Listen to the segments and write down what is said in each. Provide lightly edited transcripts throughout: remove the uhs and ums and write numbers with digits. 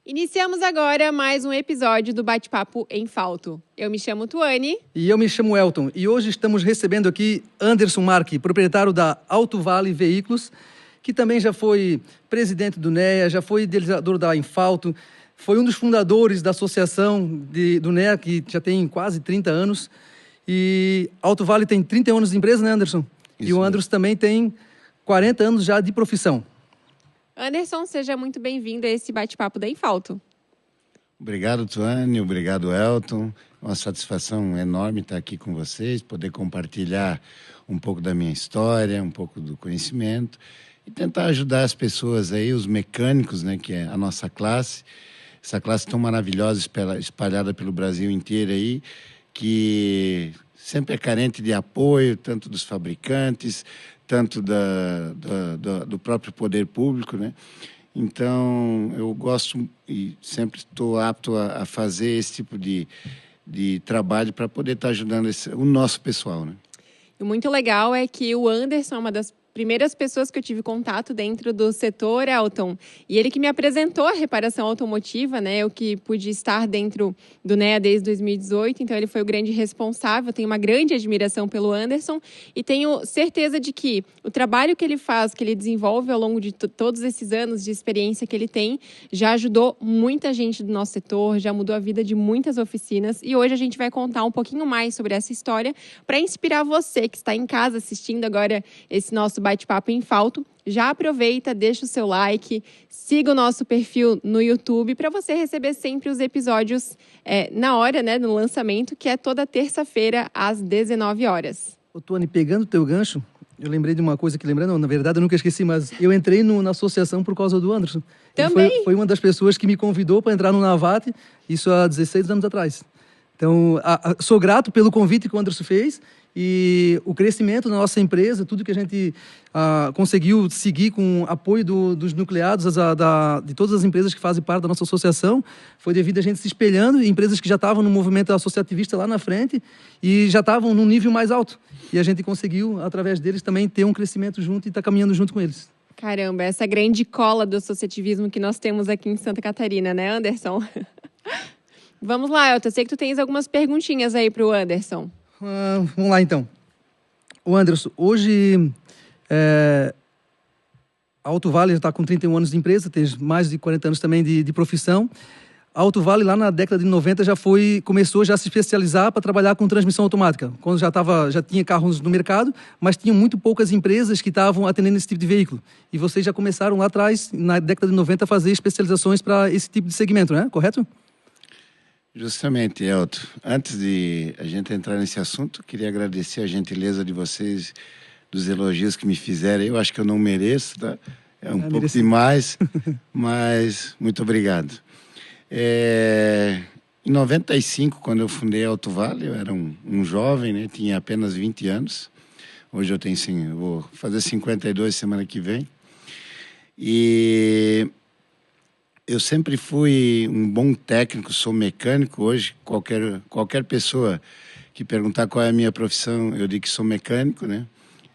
Iniciamos agora mais um episódio do Bate-Papo em Falto. Eu me chamo Tuane. E eu me chamo Elton. E hoje estamos recebendo aqui Anderson Marque, proprietário da Alto Vale Veículos, que também já foi presidente do NEA, já foi idealizador da Infalto, foi um dos fundadores da associação do NEA, que já tem quase 30 anos. E Alto Vale tem 31 anos de empresa, né, Anderson? Isso. E o Anderson também tem 40 anos já de profissão. Anderson, seja muito bem-vindo a esse bate-papo da Infalto. Obrigado, Tuane. Obrigado, Elton. Uma satisfação enorme estar aqui com vocês, poder compartilhar um pouco da minha história, um pouco do conhecimento e tentar ajudar as pessoas aí, os mecânicos, né, que é a nossa classe, essa classe tão maravilhosa espalhada pelo Brasil inteiro aí, que sempre é carente de apoio, tanto dos fabricantes, tanto do próprio poder público, né? Então, eu gosto e sempre estou apto a fazer esse tipo de trabalho para poder estar ajudando o nosso pessoal, né? E muito legal é que o Anderson é uma das primeiras pessoas que eu tive contato dentro do setor, Elton. E ele que me apresentou a reparação automotiva, né? Eu que pude estar dentro do NEA desde 2018, então ele foi o grande responsável. Tenho uma grande admiração pelo Anderson e tenho certeza de que o trabalho que ele faz, que ele desenvolve ao longo de todos esses anos de experiência que ele tem, já ajudou muita gente do nosso setor, já mudou a vida de muitas oficinas. E hoje a gente vai contar um pouquinho mais sobre essa história para inspirar você que está em casa assistindo agora esse nosso bate-papo em Falto. Já aproveita, deixa o seu like, siga o nosso perfil no YouTube para você receber sempre os episódios na hora, né, no lançamento, que é toda terça-feira às 19 horas. Ô, Tuane, pegando o teu gancho, eu lembrei de uma coisa que na verdade eu nunca esqueci, mas eu entrei na associação por causa do Anderson. Também? Foi uma das pessoas que me convidou para entrar no Navat, isso há 16 anos atrás. Então, sou grato pelo convite que o Anderson fez e o crescimento da nossa empresa, tudo que a gente conseguiu seguir com o apoio dos nucleados, de todas as empresas que fazem parte da nossa associação, foi devido a gente se espelhando em empresas que já estavam no movimento associativista lá na frente e já estavam num nível mais alto. E a gente conseguiu, através deles, também ter um crescimento junto e estar caminhando junto com eles. Caramba, essa grande cola do associativismo que nós temos aqui em Santa Catarina, né, Anderson? Vamos lá, Elton. Eu sei que tu tens algumas perguntinhas aí para o Anderson. Vamos lá, então. O Anderson, hoje a Alto Vale já está com 31 anos de empresa, tem mais de 40 anos também de profissão. A Alto Vale, lá na década de 90, começou a se especializar para trabalhar com transmissão automática, quando já tinha carros no mercado, mas tinham muito poucas empresas que estavam atendendo esse tipo de veículo. E vocês já começaram lá atrás, na década de 90, a fazer especializações para esse tipo de segmento, né? Correto? Justamente, Elton. Antes de a gente entrar nesse assunto, queria agradecer a gentileza de vocês, dos elogios que me fizeram. Eu acho que eu não mereço, tá? É um pouco demais, mas muito obrigado. Em 95, quando eu fundei a Alto Vale, eu era um jovem, né? Tinha apenas 20 anos. Hoje eu vou fazer 52 semana que vem. E eu sempre fui um bom técnico, sou mecânico. Hoje, qualquer pessoa que perguntar qual é a minha profissão, eu digo que sou mecânico, né?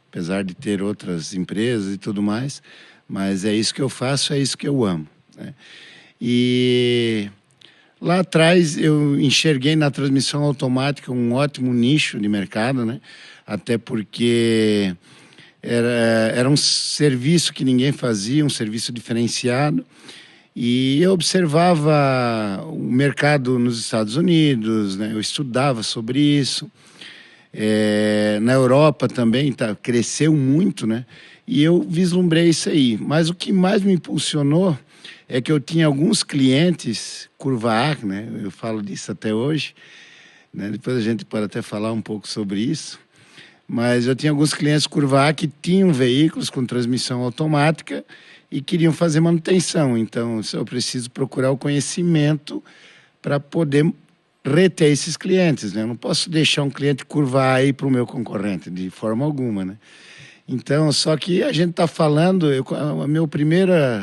Apesar de ter outras empresas e tudo mais. Mas é isso que eu faço, é isso que eu amo, né? E lá atrás eu enxerguei na transmissão automática um ótimo nicho de mercado, né? Até porque era um serviço que ninguém fazia, um serviço diferenciado. E eu observava o mercado nos Estados Unidos, né? Eu estudava sobre isso. Na Europa também cresceu muito, né? E eu vislumbrei isso aí. Mas o que mais me impulsionou é que eu tinha alguns clientes, curva A, né? Eu falo disso até hoje, né? Depois a gente pode até falar um pouco sobre isso. Mas eu tinha alguns clientes curva A que tinham veículos com transmissão automática e queriam fazer manutenção. Então, eu preciso procurar o conhecimento para poder reter esses clientes, né? Eu não posso deixar um cliente curva A aí para o meu concorrente, de forma alguma, né? Então, só que a gente está falando,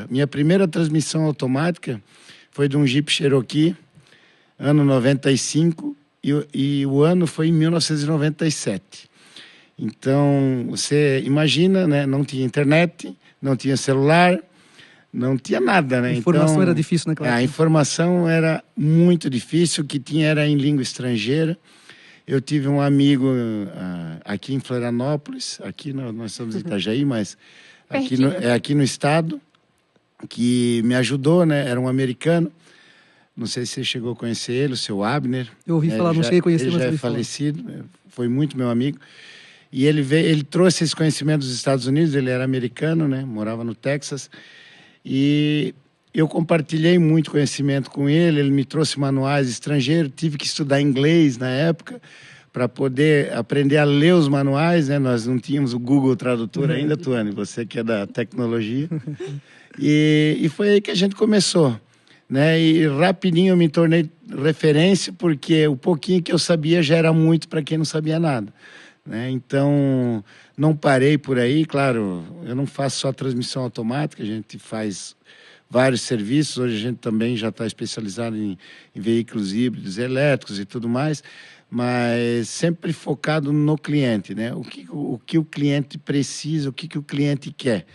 minha primeira transmissão automática foi de um Jeep Cherokee, ano 95, e o ano foi em 1997. Então, você imagina, né? Não tinha internet, não tinha celular, não tinha nada, né? A informação então, era difícil naquela época. A informação era muito difícil, o que tinha era em língua estrangeira. Eu tive um amigo aqui em Florianópolis, aqui nós estamos em Itajaí, mas aqui no estado, que me ajudou, né? Era um americano. Não sei se você chegou a conhecer ele, o seu Abner. Eu ouvi falar, não cheguei a conhecer, ele mas já é falecido, foi muito meu amigo. E ele trouxe esse conhecimento dos Estados Unidos, ele era americano, né? Morava no Texas. E eu compartilhei muito conhecimento com ele me trouxe manuais estrangeiros, tive que estudar inglês na época para poder aprender a ler os manuais, né? Nós não tínhamos o Google Tradutor ainda, Tuane, você que é da tecnologia. E foi aí que a gente começou, né? E rapidinho eu me tornei referência, porque o pouquinho que eu sabia já era muito para quem não sabia nada, né? Então, não parei por aí. Claro, eu não faço só transmissão automática, a gente faz vários serviços. Hoje a gente também já está especializado em veículos híbridos, elétricos e tudo mais, mas sempre focado no cliente, né? O que o cliente precisa, o que o cliente quer,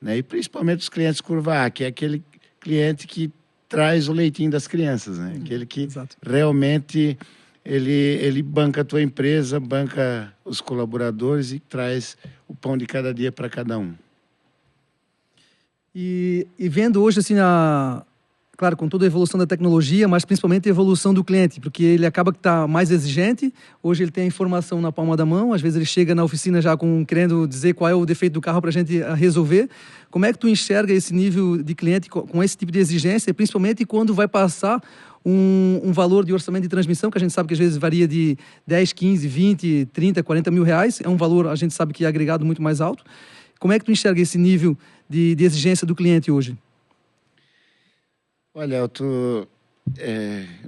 né? E principalmente os clientes curva A, que é aquele cliente que traz o leitinho das crianças, né? Aquele que Exato. realmente ele banca a tua empresa, banca os colaboradores e traz o pão de cada dia para cada um. E vendo hoje, assim, claro, com toda a evolução da tecnologia, mas principalmente a evolução do cliente, porque ele acaba que está mais exigente. Hoje ele tem a informação na palma da mão, às vezes ele chega na oficina já querendo dizer qual é o defeito do carro para a gente resolver. Como é que tu enxerga esse nível de cliente com esse tipo de exigência, principalmente quando vai passar um valor de orçamento de transmissão, que a gente sabe que às vezes varia de 10, 15, 20, 30, 40 mil reais, é um valor, a gente sabe que é agregado muito mais alto. Como é que tu enxerga esse nível de exigência do cliente hoje? Olha, eu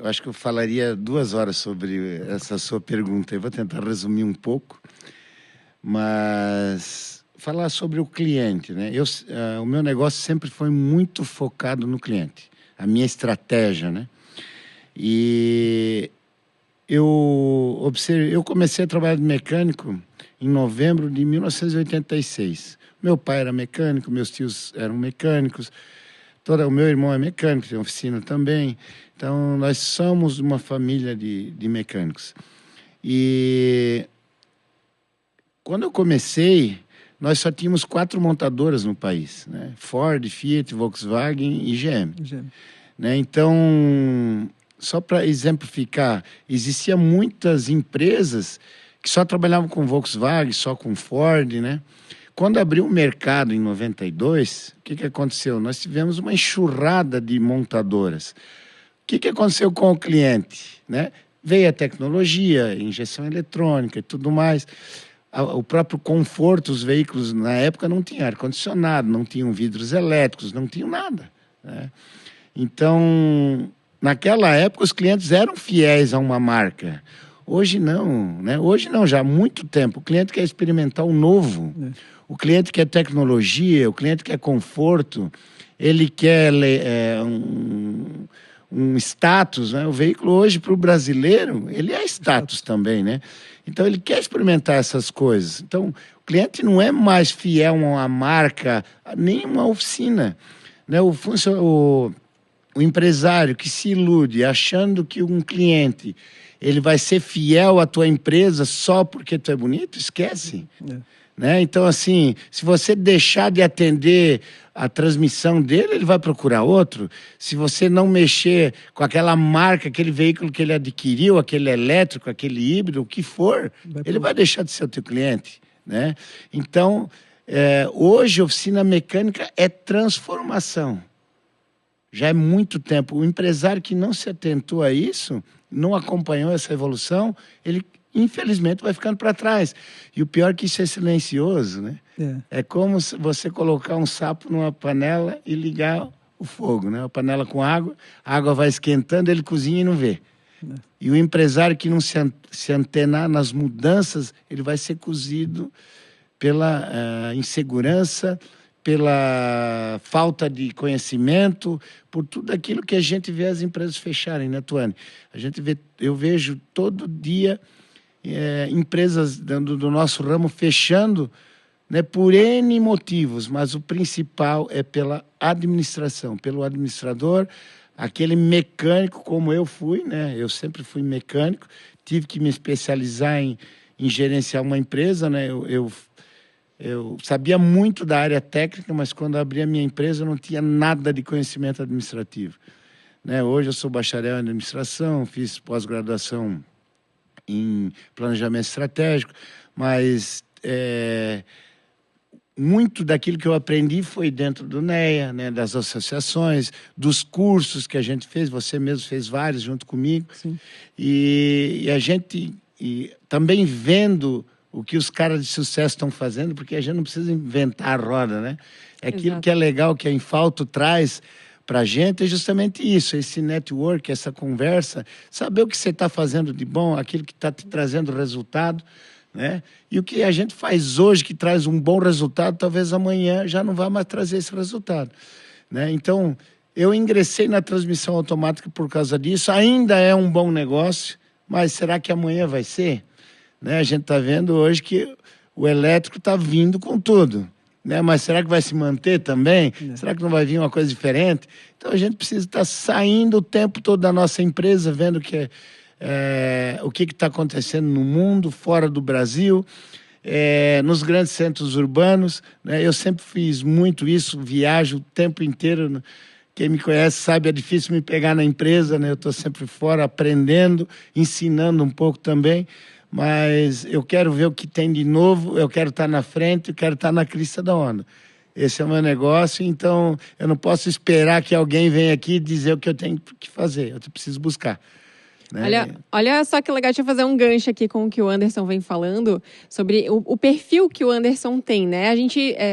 acho que eu falaria 2 horas sobre essa sua pergunta. Eu vou tentar resumir um pouco, mas falar sobre o cliente, né? O meu negócio sempre foi muito focado no cliente, a minha estratégia, né? E eu comecei a trabalhar de mecânico em novembro de 1986. Meu pai era mecânico, meus tios eram mecânicos, o meu irmão é mecânico, tem oficina também. Então, nós somos uma família de mecânicos. E quando eu comecei, nós só tínhamos 4 montadoras no país, né? Ford, Fiat, Volkswagen e GM. Né? Então, só para exemplificar, existiam muitas empresas que só trabalhavam com Volkswagen, só com Ford, né? Quando abriu o mercado em 92, o que aconteceu? Nós tivemos uma enxurrada de montadoras. O que aconteceu com o cliente, né? Veio a tecnologia, injeção eletrônica e tudo mais. O próprio conforto, os veículos na época não tinham ar-condicionado, não tinham vidros elétricos, não tinham nada, né? Então, naquela época, os clientes eram fiéis a uma marca. Hoje não, né? Hoje não, já há muito tempo. O cliente quer experimentar o novo. O cliente quer tecnologia, o cliente quer conforto, ele quer um status, né? O veículo hoje, para o brasileiro, ele é status também, né? Então, ele quer experimentar essas coisas. Então, o cliente não é mais fiel a uma marca, nem uma oficina, né? O empresário que se ilude achando que um cliente ele vai ser fiel à tua empresa só porque tu é bonito, esquece. Né? Então, assim, se você deixar de atender a transmissão dele, ele vai procurar outro. Se você não mexer com aquela marca, aquele veículo que ele adquiriu, aquele elétrico, aquele híbrido, o que for, ele vai deixar de ser o teu cliente, né? Então, hoje, oficina mecânica é transformação. Já é muito tempo. O empresário que não se atentou a isso, não acompanhou essa evolução, ele infelizmente vai ficando para trás. E o pior é que isso é silencioso, né? É como se você colocar um sapo numa panela e ligar o fogo, né? A panela com água, a água vai esquentando, ele cozinha e não vê. E o empresário que não se antenar nas mudanças, ele vai ser cozido pela insegurança, pela falta de conhecimento, por tudo aquilo que a gente vê as empresas fecharem, né, Tuane? Eu vejo todo dia empresas do nosso ramo fechando né, por N motivos, mas o principal é pela administração, pelo administrador, aquele mecânico como eu fui, né? Eu sempre fui mecânico, tive que me especializar em gerenciar uma empresa, né? Eu sabia muito da área técnica, mas quando abri a minha empresa eu não tinha nada de conhecimento administrativo, né? Hoje eu sou bacharel em administração, fiz pós-graduação em planejamento estratégico, mas muito daquilo que eu aprendi foi dentro do NEA, né, das associações, dos cursos que a gente fez, você mesmo fez vários junto comigo. Sim. E a gente também vendo o que os caras de sucesso estão fazendo, porque a gente não precisa inventar a roda, né? Aquilo Exato. que é legal, que a Infalto traz para a gente é justamente isso, esse network, essa conversa, saber o que você está fazendo de bom, aquilo que está te trazendo resultado, né? E o que a gente faz hoje que traz um bom resultado, talvez amanhã já não vá mais trazer esse resultado, né? Então, eu ingressei na transmissão automática por causa disso, ainda é um bom negócio, mas será que amanhã vai ser? Né? A gente está vendo hoje que o elétrico está vindo com tudo, né? Mas será que vai se manter também? Será que não vai vir uma coisa diferente? Então, a gente precisa estar saindo o tempo todo da nossa empresa, vendo que o que está acontecendo no mundo, fora do Brasil, nos grandes centros urbanos, né? Eu sempre fiz muito isso, viajo o tempo inteiro. Quem me conhece sabe, é difícil me pegar na empresa, né? Eu estou sempre fora aprendendo, ensinando um pouco também, mas eu quero ver o que tem de novo, eu quero estar na frente, eu quero estar na crista da onda. Esse é o meu negócio, então eu não posso esperar que alguém venha aqui dizer o que eu tenho que fazer, eu preciso buscar. Né? Olha só que legal, deixa eu fazer um gancho aqui com o que o Anderson vem falando sobre o perfil que o Anderson tem, né?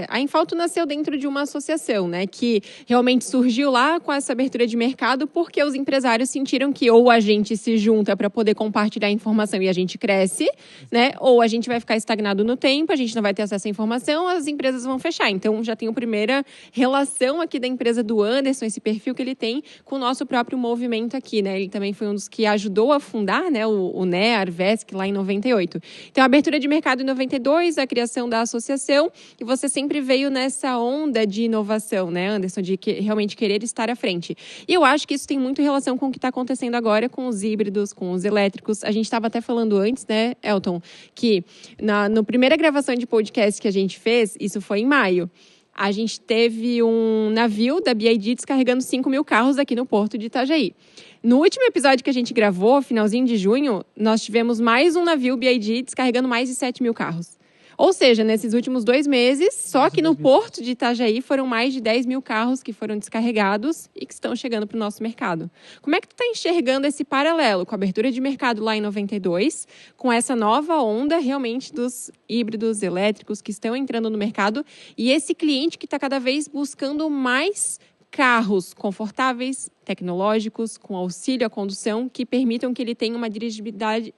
A Infalto nasceu dentro de uma associação, né? Que realmente surgiu lá com essa abertura de mercado porque os empresários sentiram que ou a gente se junta para poder compartilhar informação e a gente cresce, né? Ou a gente vai ficar estagnado no tempo, a gente não vai ter acesso à informação, as empresas vão fechar. Então, já tem a primeira relação aqui da empresa do Anderson, esse perfil que ele tem com o nosso próprio movimento aqui, né? Ele também foi um dos que ajudou a fundar, né, o NEA, a Arvesc, lá em 98. Então, a abertura de mercado em 92, a criação da associação, e você sempre veio nessa onda de inovação, né, Anderson, de realmente querer estar à frente. E eu acho que isso tem muito relação com o que está acontecendo agora com os híbridos, com os elétricos. A gente estava até falando antes, né, Elton, que na primeira gravação de podcast que a gente fez, isso foi em maio, a gente teve um navio da BYD descarregando 5.000 carros aqui no porto de Itajaí. No último episódio que a gente gravou, finalzinho de junho, nós tivemos mais um navio BYD descarregando mais de 7.000 carros. Ou seja, nesses últimos 2 meses, só que no porto de Itajaí foram mais de 10.000 carros que foram descarregados e que estão chegando para o nosso mercado. Como é que tu está enxergando esse paralelo com a abertura de mercado lá em 92, com essa nova onda realmente dos híbridos elétricos que estão entrando no mercado e esse cliente que está cada vez buscando mais carros confortáveis, tecnológicos, com auxílio à condução, que permitam que ele tenha uma dirigibilidade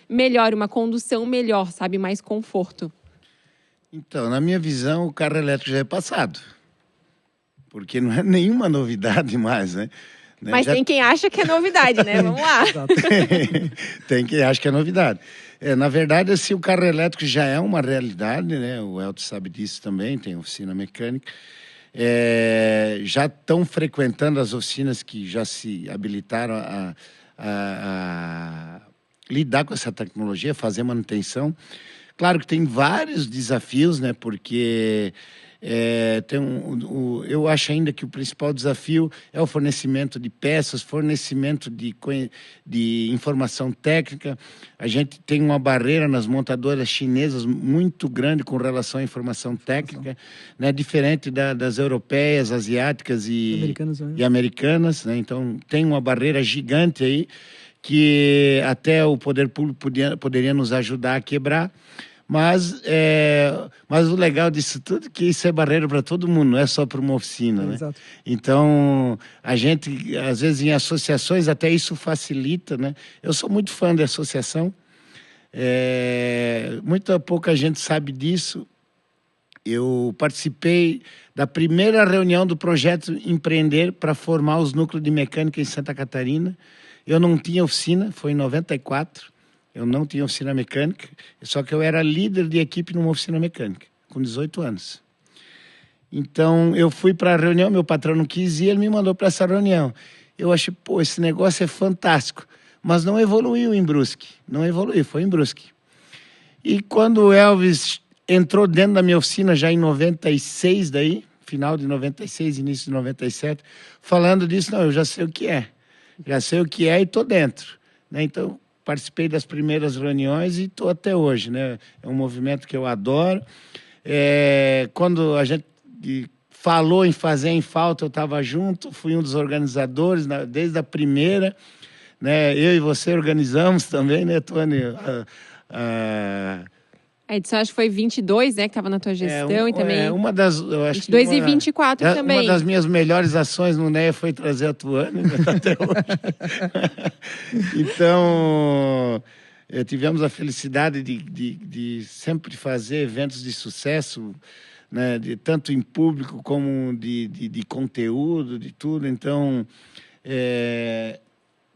melhor, uma condução melhor, sabe, mais conforto. Então, na minha visão, o carro elétrico já é passado. Porque não é nenhuma novidade mais, né? Mas tem quem acha que é novidade, né? Vamos lá. Tem quem acha que é novidade. Na verdade, assim, o carro elétrico já é uma realidade, né? O Elton sabe disso também, tem oficina mecânica. Já estão frequentando as oficinas que já se habilitaram a lidar com essa tecnologia, fazer manutenção. Claro que tem vários desafios, né? Porque eu acho ainda que o principal desafio é o fornecimento de peças, fornecimento de informação técnica. A gente tem uma barreira nas montadoras chinesas muito grande com relação à informação técnica, né? Diferente das europeias, asiáticas e americanas, né? Então, tem uma barreira gigante aí que até o poder público poderia nos ajudar a quebrar. Mas o legal disso tudo é que isso é barreira para todo mundo, não é só para uma oficina, né? Exato. Então, a gente, às vezes, em associações, até isso facilita, né? Eu sou muito fã de associação. Muita pouca gente sabe disso. Eu participei da primeira reunião do projeto Empreender para formar os núcleos de mecânica em Santa Catarina. Eu não tinha oficina, foi em 94. Eu não tinha oficina mecânica, só que eu era líder de equipe numa oficina mecânica, com 18 anos. Então, eu fui para a reunião, meu patrão não quis ir, ele me mandou para essa reunião. Eu achei, pô, esse negócio é fantástico, mas não evoluiu em Brusque. Não evoluiu, foi em Brusque. E quando o Elvis entrou dentro da minha oficina, já em 96 daí, final de 96, início de 97, falando disso, não, eu já sei o que é. Já sei o que é e estou dentro. Né? Então, participei das primeiras reuniões e estou até hoje. Né? É um movimento que eu adoro. Quando a gente falou em fazer em falta, eu estava junto, fui um dos organizadores, desde a primeira. Né? Eu e você organizamos também, né, Tony? A edição acho que foi 22, né, que estava na tua gestão e também... uma das... Eu acho 22 e 24 também. Uma das minhas melhores ações no NEA foi trazer a Tuane, até hoje. Então, tivemos a felicidade de sempre fazer eventos de sucesso, né, tanto em público como de conteúdo, de tudo. Então,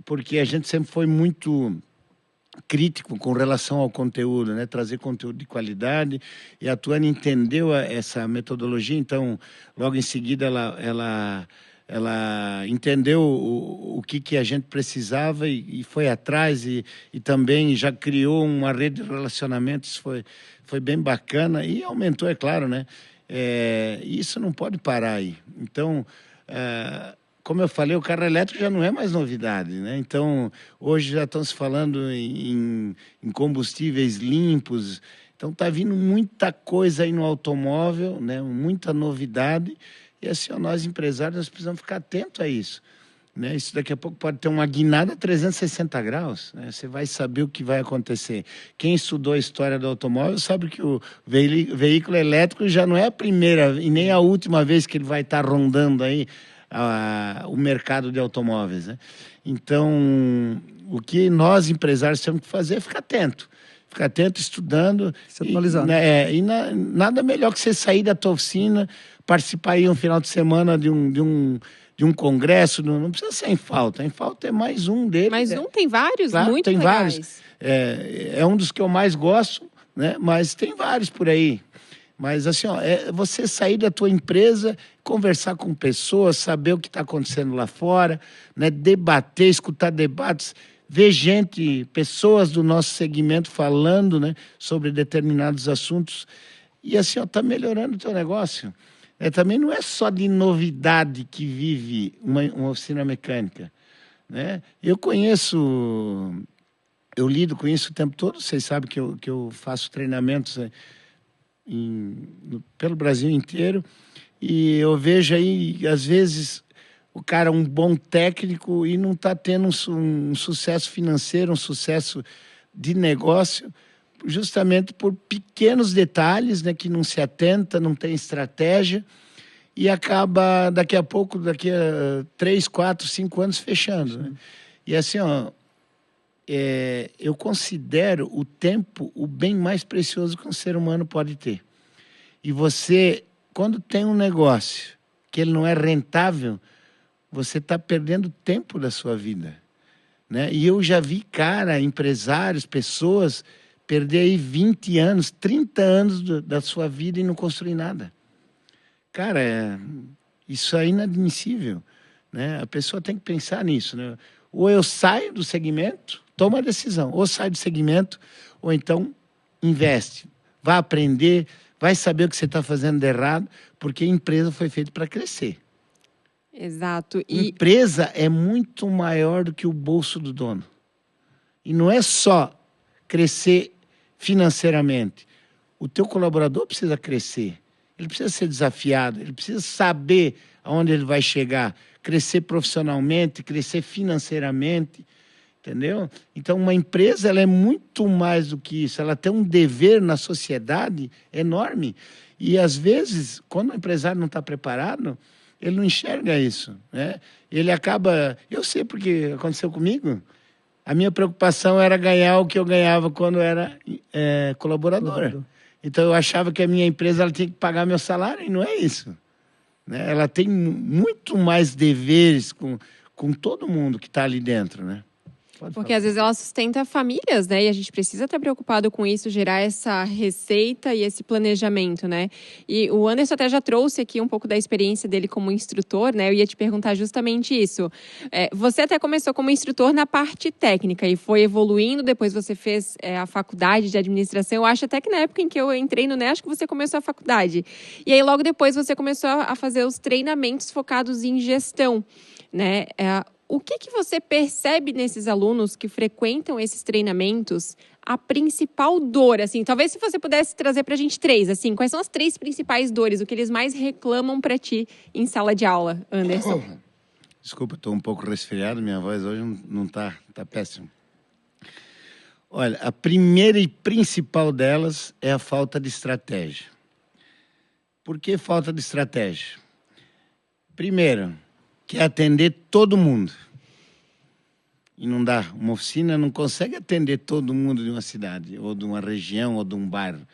porque a gente sempre foi muito crítico com relação ao conteúdo, né? Trazer conteúdo de qualidade, e a Tuane entendeu essa metodologia, então logo em seguida ela entendeu o que a gente precisava e foi atrás e também já criou uma rede de relacionamentos, foi bem bacana e aumentou, é claro, né? Isso não pode parar aí. Então, como eu falei, o carro elétrico já não é mais novidade, né? Então, hoje já estão se falando em combustíveis limpos. Então, está vindo muita coisa aí no automóvel, né? Muita novidade. E assim, nós empresários, nós precisamos ficar atentos a isso. Né? Isso daqui a pouco pode ter uma guinada a 360 graus. Né? Você vai saber o que vai acontecer. Quem estudou a história do automóvel sabe que o veículo elétrico já não é a primeira e nem a última vez que ele vai estar rondando aí o mercado de automóveis, né? Então, o que nós empresários temos que fazer é ficar atento, estudando, se atualizar. Nada melhor que você sair da tua oficina, participar aí um final de semana de um congresso, não precisa ser em falta é mais um deles. Mais um, tem vários, claro, muito tem legais. Vários. É um dos que eu mais gosto, né? Mas tem vários por aí. Mas assim, você sair da tua empresa, conversar com pessoas, saber o que está acontecendo lá fora, né? Debater, escutar debates, ver pessoas do nosso segmento falando, né, sobre determinados assuntos. E assim, está melhorando o teu negócio. Também não é só de novidade que vive uma oficina mecânica. Né? Eu lido com isso o tempo todo, vocês sabem que eu faço treinamentos pelo Brasil inteiro, e eu vejo aí, às vezes, o cara é um bom técnico e não está tendo um sucesso financeiro, um sucesso de negócio, justamente por pequenos detalhes, né, que não se atenta, não tem estratégia, e acaba, daqui a 3, 4, 5 anos, fechando. Né? E assim, eu considero o tempo o bem mais precioso que um ser humano pode ter. E você, quando tem um negócio que ele não é rentável, você está perdendo tempo da sua vida. Né? E eu já vi, empresários, pessoas, perder aí 20 anos, 30 anos da sua vida e não construir nada. Cara, isso é inadmissível. Né? A pessoa tem que pensar nisso. Né? Ou eu saio do segmento, toma a decisão. Ou sai do segmento, ou então investe. Vai aprender, vai saber o que você está fazendo de errado, porque a empresa foi feita para crescer. Exato. Empresa é muito maior do que o bolso do dono. E não é só crescer financeiramente. O teu colaborador precisa crescer. Ele precisa ser desafiado, ele precisa saber aonde ele vai chegar, crescer profissionalmente, crescer financeiramente, entendeu? Então, uma empresa, ela é muito mais do que isso, ela tem um dever na sociedade enorme. E, às vezes, quando o empresário não está preparado, ele não enxerga isso, né? Ele acaba... Eu sei porque aconteceu comigo. A minha preocupação era ganhar o que eu ganhava quando era colaboradora. Então, eu achava que a minha empresa ela tinha que pagar meu salário, e não é isso. Né? Ela tem muito mais deveres com todo mundo que está ali dentro, né? Porque às vezes ela sustenta famílias, né? E a gente precisa estar preocupado com isso, gerar essa receita e esse planejamento, né? E o Anderson até já trouxe aqui um pouco da experiência dele como instrutor, né? Eu ia te perguntar justamente isso. Você até começou como instrutor na parte técnica e foi evoluindo, depois você fez a faculdade de administração. Eu acho até que na época em que eu entrei no NEA, acho que você começou a faculdade. E aí logo depois você começou a fazer os treinamentos focados em gestão, né? O que você percebe nesses alunos que frequentam esses treinamentos, a principal dor, assim, talvez se você pudesse trazer pra gente 3, assim, quais são as 3 principais dores, o que eles mais reclamam pra ti em sala de aula, Anderson? Desculpa, estou um pouco resfriado, minha voz hoje não tá péssimo. Olha, a primeira e principal delas é a falta de estratégia. Por que falta de estratégia? Primeiro, quer atender todo mundo. E não dá. Uma oficina não consegue atender todo mundo de uma cidade, ou de uma região, ou de um bairro,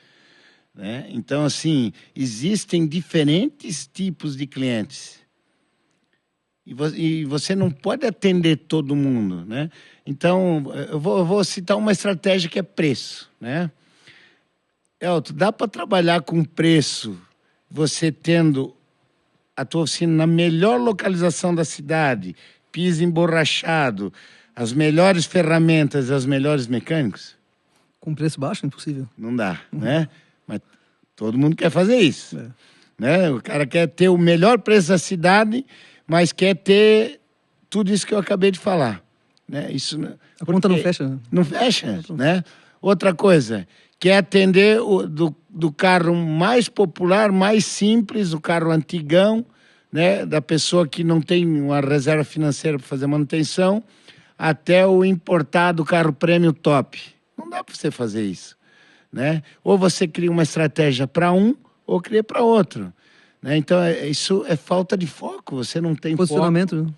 né? Então, assim, existem diferentes tipos de clientes. E você não pode atender todo mundo, né? Então, eu vou citar uma estratégia que é preço, né? Elton, dá para trabalhar com preço, você tendo a tua oficina na melhor localização da cidade, piso emborrachado, as melhores ferramentas, os melhores mecânicos? Com preço baixo, impossível. Não dá, né? Mas todo mundo quer fazer isso. Né? O cara quer ter o melhor preço da cidade, mas quer ter tudo isso que eu acabei de falar. Né? Isso, a conta não fecha. Né? Não fecha, né? Outra coisa, quer atender do carro mais popular, mais simples, o carro antigão, né? Da pessoa que não tem uma reserva financeira para fazer manutenção, até o importado carro prêmio top. Não dá para você fazer isso, né? Ou você cria uma estratégia para um, ou cria para outro, né? Então, isso é falta de foco, você não tem posicionamento, foco.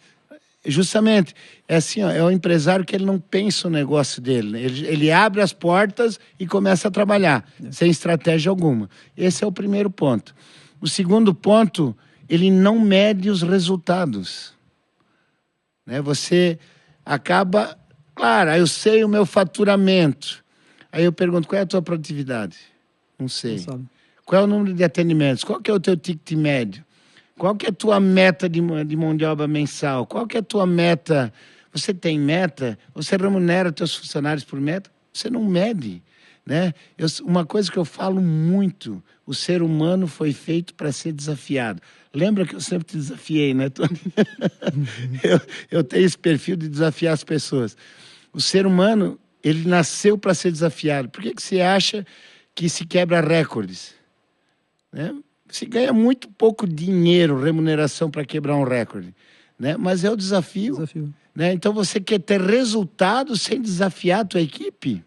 Justamente, é assim, ó, é o empresário que ele não pensa o negócio dele, né? Ele abre as portas e começa a trabalhar, sem estratégia alguma. Esse é o primeiro ponto. O segundo ponto, ele não mede os resultados, né? Você acaba, claro, eu sei o meu faturamento. Aí eu pergunto, qual é a tua produtividade? Não sei. Qual é o número de atendimentos? Qual que é o teu ticket médio? Qual que é a tua meta de mão de obra mensal? Qual que é a tua meta? Você tem meta? Você remunera teus funcionários por meta? Você não mede, né? Uma coisa que eu falo muito, o ser humano foi feito para ser desafiado. Lembra que eu sempre te desafiei, né, Tony? eu tenho esse perfil de desafiar as pessoas. O ser humano, ele nasceu para ser desafiado. Por que você acha que se quebra recordes? Né? Se ganha muito pouco dinheiro, remuneração para quebrar um recorde, né? Mas é o desafio. Né? Então você quer ter resultado sem desafiar a tua equipe.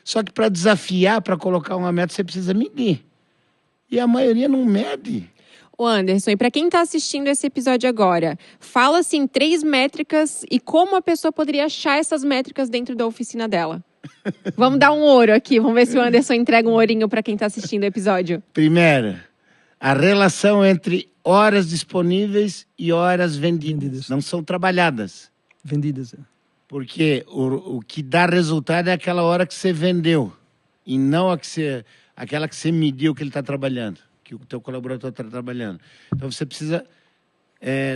Só que para desafiar, para colocar uma meta, você precisa medir. E a maioria não mede. Ô Anderson, e para quem está assistindo esse episódio agora, fala assim 3 métricas e como a pessoa poderia achar essas métricas dentro da oficina dela. Vamos dar um ouro aqui, vamos ver se o Anderson entrega um ourinho para quem está assistindo o episódio. Primeiro, a relação entre horas disponíveis e horas vendidas. Não são trabalhadas. Vendidas. Porque o que dá resultado é aquela hora que você vendeu. E não aquela que você mediu que ele está trabalhando. Que o teu colaborador está trabalhando. Então você precisa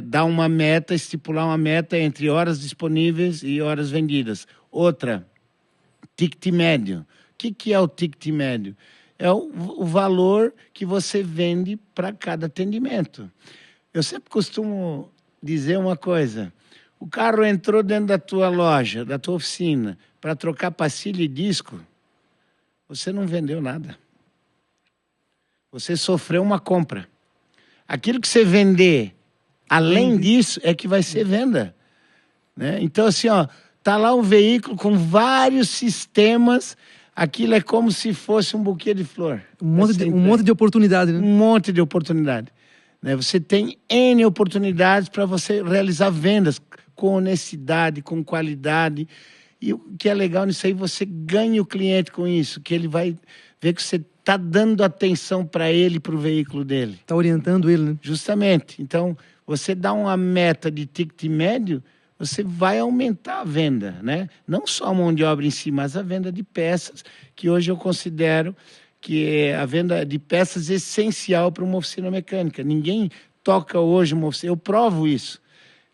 dar uma meta, estipular uma meta entre horas disponíveis e horas vendidas. Outra, ticket médio. O que é o ticket médio? É o valor que você vende para cada atendimento. Eu sempre costumo dizer uma coisa. O carro entrou dentro da tua loja, da tua oficina, para trocar pastilha e disco, você não vendeu nada. Você sofreu uma compra. Aquilo que você vender, além disso, é que vai ser venda. Né? Então, assim, ó, tá lá um veículo com vários sistemas. Aquilo é como se fosse um buquê de flor. Um monte de oportunidade, né? Um monte de oportunidade. Né? Você tem N oportunidades para você realizar vendas com honestidade, com qualidade. E o que é legal nisso aí, você ganha o cliente com isso, que ele vai ver que você está dando atenção para ele, para o veículo dele. Está orientando ele, né? Justamente. Então, você dá uma meta de ticket médio, você vai aumentar a venda, né? Não só a mão de obra em si, mas a venda de peças, que hoje eu considero que a venda de peças é essencial para uma oficina mecânica. Ninguém toca hoje uma oficina, eu provo isso,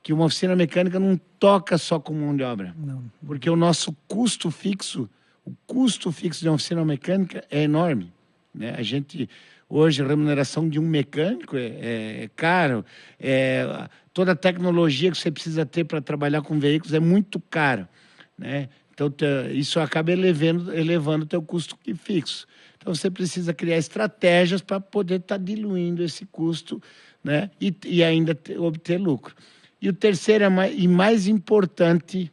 que uma oficina mecânica não toca só com mão de obra. Não. Porque o nosso custo fixo de uma oficina mecânica é enorme, né? A gente, hoje, a remuneração de um mecânico é caro, toda a tecnologia que você precisa ter para trabalhar com veículos é muito cara, né? Então, isso acaba elevando o teu custo fixo. Então, você precisa criar estratégias para poder estar diluindo esse custo, né? E ainda obter lucro. E o terceiro e mais importante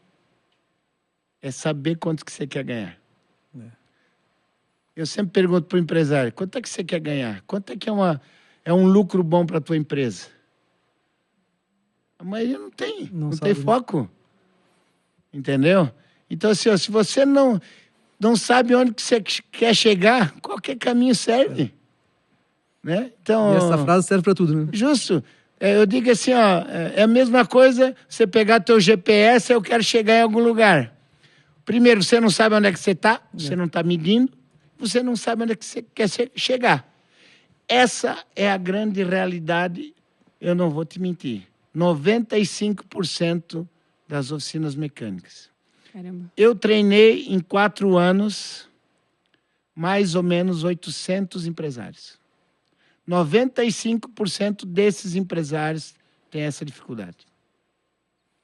é saber quanto que você quer ganhar. Eu sempre pergunto para o empresário, quanto é que você quer ganhar? Quanto é que é um lucro bom para a tua empresa? A maioria não tem foco. Entendeu? Então, assim, ó, se você não sabe onde que você quer chegar, qualquer caminho serve. Né? Então, e essa frase serve para tudo, né? Justo. Eu digo assim, ó, é a mesma coisa você pegar teu GPS, eu quero chegar em algum lugar. Primeiro, você não sabe onde é que você está, você não está medindo, você não sabe onde é que você quer chegar. Essa é a grande realidade, eu não vou te mentir. 95% das oficinas mecânicas. Caramba. Eu treinei em 4 anos mais ou menos 800 empresários. 95% desses empresários têm essa dificuldade.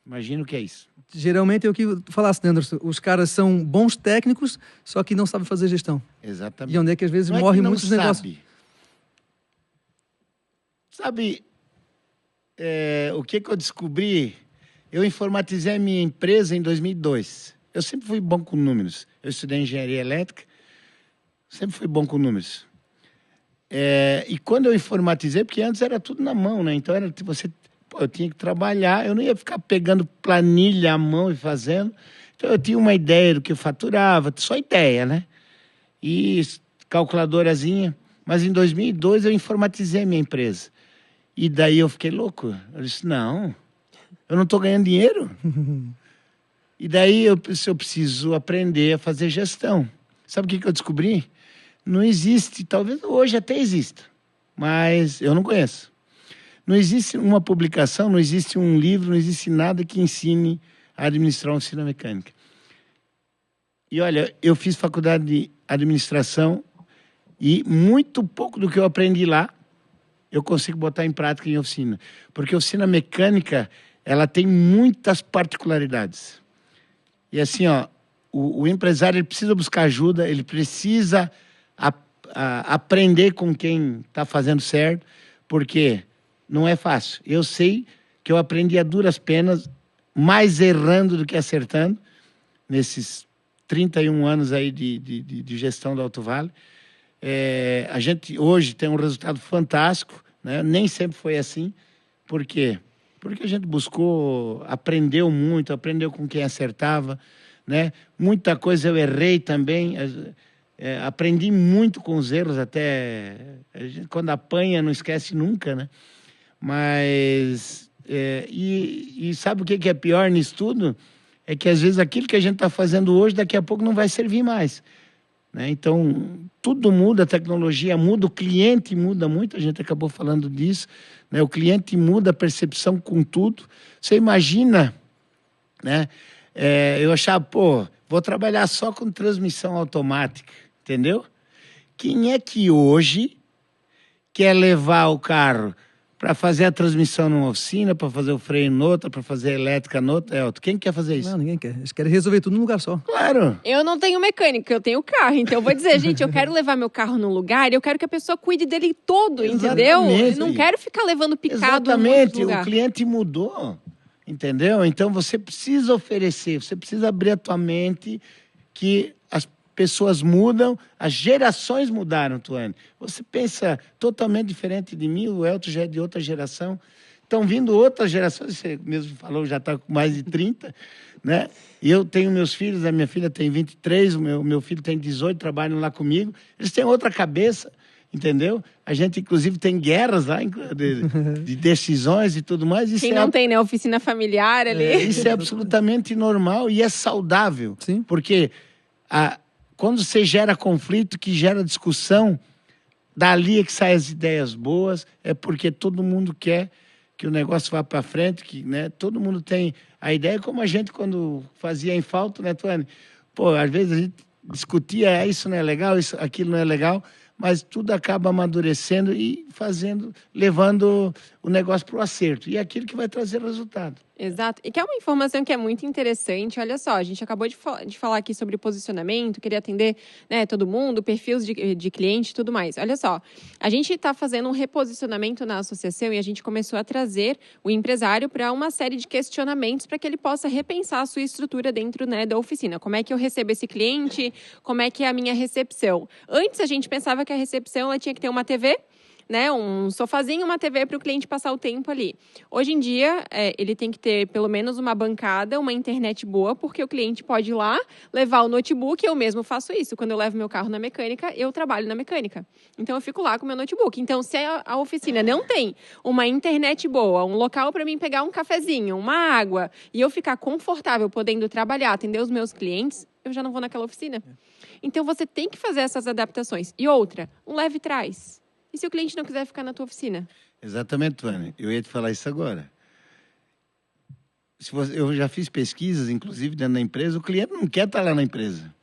Imagina o que é isso. Geralmente é o que tu falaste, né, Anderson? Os caras são bons técnicos, só que não sabem fazer gestão. Exatamente. E onde é que às vezes Não morrem é que não muitos sabe. negócios. Sabe, o que eu descobri? Eu informatizei a minha empresa em 2002. Eu sempre fui bom com números. Eu estudei engenharia elétrica, sempre fui bom com números. E quando eu informatizei, porque antes era tudo na mão, né? Então eu tinha que trabalhar, eu não ia ficar pegando planilha à mão e fazendo. Então eu tinha uma ideia do que eu faturava, só ideia, né? E calculadorazinha. Mas em 2002 eu informatizei a minha empresa. E daí eu fiquei louco. Eu disse, não, eu não estou ganhando dinheiro. E daí eu preciso aprender a fazer gestão. Sabe o que eu descobri? Não existe, talvez hoje até exista, mas eu não conheço. Não existe uma publicação, não existe um livro, não existe nada que ensine a administrar uma oficina mecânica. E olha, eu fiz faculdade de administração e muito pouco do que eu aprendi lá eu consigo botar em prática em oficina. Porque a oficina mecânica, ela tem muitas particularidades. E assim, ó, o empresário ele precisa buscar ajuda, ele precisa aprender com quem está fazendo certo, porque não é fácil. Eu sei que eu aprendi a duras penas, mais errando do que acertando, nesses 31 anos aí de gestão da Alto Vale. A gente hoje tem um resultado fantástico, né? Nem sempre foi assim. Por quê? Porque a gente buscou, aprendeu muito, aprendeu com quem acertava, né? Muita coisa eu errei também. Aprendi muito com os erros, até a gente, quando apanha não esquece nunca, né? Mas e sabe o que é pior nisso tudo? É que às vezes aquilo que a gente está fazendo hoje daqui a pouco não vai servir mais, né? Então tudo muda, a tecnologia muda, o cliente muda muito, a gente acabou falando disso, né? O cliente muda a percepção com tudo. Você imagina, né? Eu achava, vou trabalhar só com transmissão automática, entendeu? Quem é que hoje quer levar o carro para fazer a transmissão numa oficina, para fazer o freio noutra, para fazer a elétrica noutra? Elton, quem quer fazer isso? Não, ninguém quer. Eles querem resolver tudo num lugar só. Claro. Eu não tenho mecânica, eu tenho carro. Então eu vou dizer, gente, eu quero levar meu carro num lugar e eu quero que a pessoa cuide dele todo, entendeu? Eu não quero ficar levando picado no lugar. O cliente mudou, entendeu? Então você precisa oferecer, você precisa abrir a tua mente que as pessoas mudam, as gerações mudaram, Tuane. Você pensa totalmente diferente de mim, o Elton já é de outra geração. Estão vindo outras gerações, você mesmo falou, já está com mais de 30, né? E eu tenho meus filhos, a minha filha tem 23, o meu filho tem 18, trabalham lá comigo. Eles têm outra cabeça. entendeu? A gente, inclusive, tem guerras lá de decisões e tudo mais. Quem não tem, né? Oficina familiar ali. Isso é absolutamente normal e é saudável. Sim. Porque quando você gera conflito, que gera discussão, dali é que saem as ideias boas, é porque todo mundo quer que o negócio vá para frente, que, né, todo mundo tem a ideia, como a gente quando fazia em falta, né, Tuane? Pô, às vezes a gente discutia, isso não é legal, isso, aquilo não é legal, mas tudo acaba amadurecendo e levando o negócio para o acerto. E é aquilo que vai trazer resultado. Exato. E que é uma informação que é muito interessante. Olha só, a gente acabou de falar aqui sobre posicionamento, querer atender, né, todo mundo, perfis de cliente e tudo mais. Olha só, a gente está fazendo um reposicionamento na associação e a gente começou a trazer o empresário para uma série de questionamentos para que ele possa repensar a sua estrutura dentro, né, da oficina. Como é que eu recebo esse cliente? Como é que é a minha recepção? Antes a gente pensava que a recepção ela tinha que ter uma TV, né, um sofazinho, uma TV para o cliente passar o tempo ali. Hoje em dia, ele tem que ter pelo menos uma bancada, uma internet boa, porque o cliente pode ir lá, levar o notebook, eu mesmo faço isso. Quando eu levo meu carro na mecânica, eu trabalho na mecânica. Então, eu fico lá com o meu notebook. Então, se a oficina não tem uma internet boa, um local para mim pegar um cafezinho, uma água, e eu ficar confortável podendo trabalhar, atender os meus clientes, eu já não vou naquela oficina. Então, você tem que fazer essas adaptações. E outra, um leve trás. E se o cliente não quiser ficar na tua oficina? Exatamente, Tuane. Eu ia te falar isso agora. Eu já fiz pesquisas, inclusive, dentro da empresa. O cliente não quer estar lá na empresa.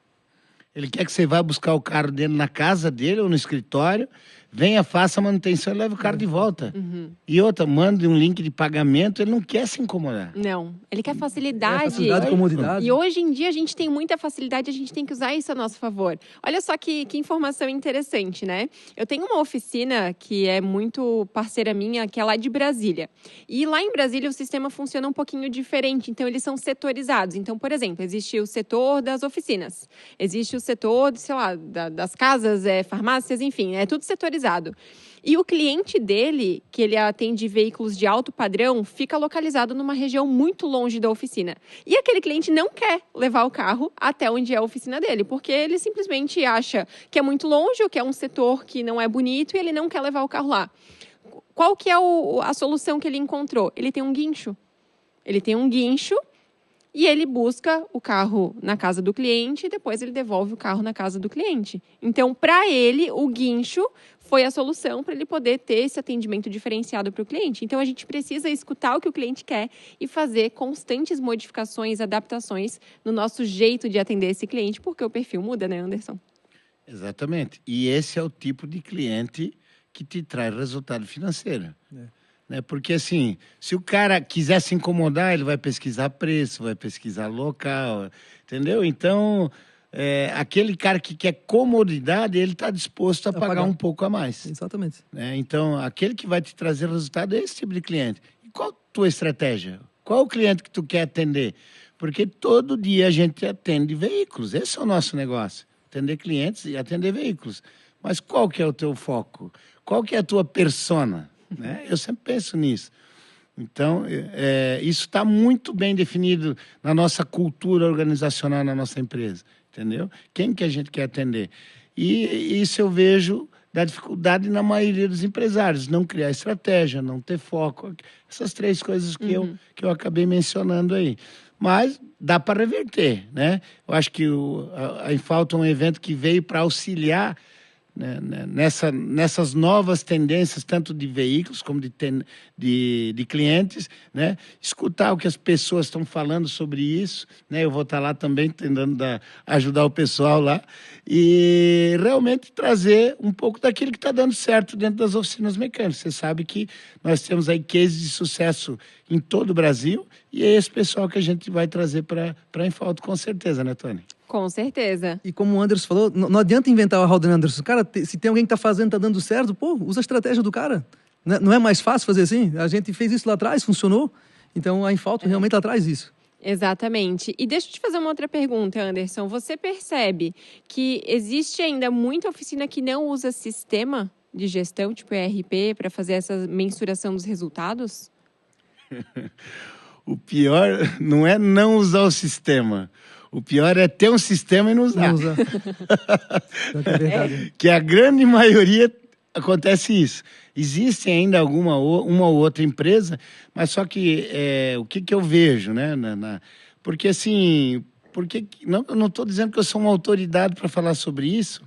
Ele quer que você vá buscar o carro dele na casa dele ou no escritório, venha, faça a manutenção e leve o carro de volta. Uhum. E outra, mande um link de pagamento, ele não quer se incomodar. Não, ele quer facilidade. Facilidade e comodidade. E hoje em dia a gente tem muita facilidade, a gente tem que usar isso a nosso favor. Olha só que informação interessante, né? Eu tenho uma oficina que é muito parceira minha, que é lá de Brasília. E lá em Brasília o sistema funciona um pouquinho diferente, então eles são setorizados. Então, por exemplo, existe o setor das oficinas, existe o setor, sei lá, das casas, farmácias, enfim, é tudo setorizado. E o cliente dele, que ele atende veículos de alto padrão, fica localizado numa região muito longe da oficina. E aquele cliente não quer levar o carro até onde é a oficina dele, porque ele simplesmente acha que é muito longe ou que é um setor que não é bonito e ele não quer levar o carro lá. Qual que é a solução que ele encontrou? Ele tem um guincho. Ele tem um guincho e ele busca o carro na casa do cliente e depois ele devolve o carro na casa do cliente. Então, para ele, o guincho foi a solução para ele poder ter esse atendimento diferenciado para o cliente. Então, a gente precisa escutar o que o cliente quer e fazer constantes modificações, adaptações no nosso jeito de atender esse cliente, porque o perfil muda, né, Anderson? Exatamente. E esse é o tipo de cliente que te traz resultado financeiro. Né? Porque, assim, se o cara quiser se incomodar, ele vai pesquisar preço, vai pesquisar local, entendeu? Então, aquele cara que quer comodidade, ele está disposto a pagar um pouco a mais. Exatamente. Né? Então, aquele que vai te trazer resultado é esse tipo de cliente. E qual a tua estratégia? Qual o cliente que tu quer atender? Porque todo dia a gente atende veículos. Esse é o nosso negócio. Atender clientes e atender veículos. Mas qual que é o teu foco? Qual que é a tua persona? Né? Eu sempre penso nisso. Então, isso está muito bem definido na nossa cultura organizacional, na nossa empresa. Entendeu? Quem que a gente quer atender? E isso eu vejo da dificuldade na maioria dos empresários. Não criar estratégia, não ter foco. Essas 3 coisas que eu acabei mencionando aí. Mas dá para reverter, né? Eu acho que a Infalta é um evento que veio para auxiliar, né, nessas novas tendências, tanto de veículos como de clientes, né? Escutar o que as pessoas estão falando sobre isso, né? Eu vou estar lá também tentando ajudar o pessoal lá e realmente trazer um pouco daquilo que está dando certo dentro das oficinas mecânicas. Você sabe que nós temos aí cases de sucesso em todo o Brasil e é esse pessoal que a gente vai trazer para a Infalta, com certeza, né, Tony? Com certeza. E como o Anderson falou, não adianta inventar a roda, Anderson. Cara, se tem alguém que está fazendo, está dando certo, pô, usa a estratégia do cara. Não é mais fácil fazer assim? A gente fez isso lá atrás, funcionou. Então, a Infalta realmente ela traz isso. Exatamente. E deixa eu te fazer uma outra pergunta, Anderson. Você percebe que existe ainda muita oficina que não usa sistema de gestão, tipo ERP, para fazer essa mensuração dos resultados? O pior não é não usar o sistema. O pior é ter um sistema e não usar. Não usar. É verdade. Que a grande maioria acontece isso. Existe ainda uma ou outra empresa, mas só que o que eu vejo, né? Porque assim, não, eu não estou dizendo que eu sou uma autoridade para falar sobre isso,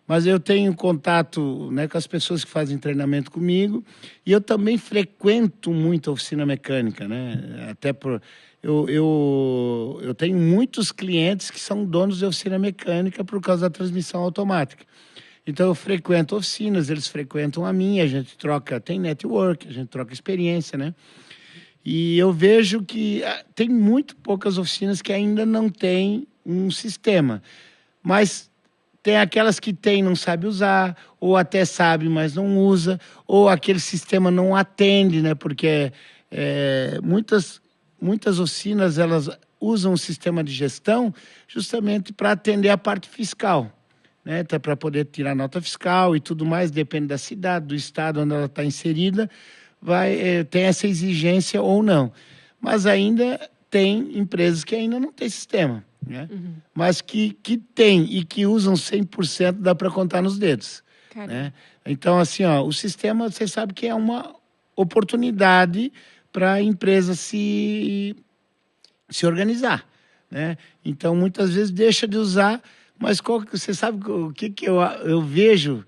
mas eu tenho contato, né, com as pessoas que fazem treinamento comigo e eu também frequento muito a oficina mecânica, né? Até por eu tenho muitos clientes que são donos de oficina mecânica por causa da transmissão automática. Então eu frequento oficinas, eles frequentam a minha, a gente troca, tem network, a gente troca experiência, né? E eu vejo que tem muito poucas oficinas que ainda não têm um sistema, mas tem aquelas que tem, não sabe usar, ou até sabe, mas não usa, ou aquele sistema não atende, né? Porque muitas oficinas, elas usam o sistema de gestão justamente para atender a parte fiscal, né? Até para poder tirar nota fiscal e tudo mais, depende da cidade, do estado onde ela está inserida, tem essa exigência ou não. Mas ainda tem empresas que ainda não têm sistema, né? Mas que tem e que usam 100%, dá para contar nos dedos, né? Então, assim, o sistema, você sabe que é uma oportunidade para a empresa se organizar, né? Então, muitas vezes deixa de usar, mas você sabe o que eu vejo?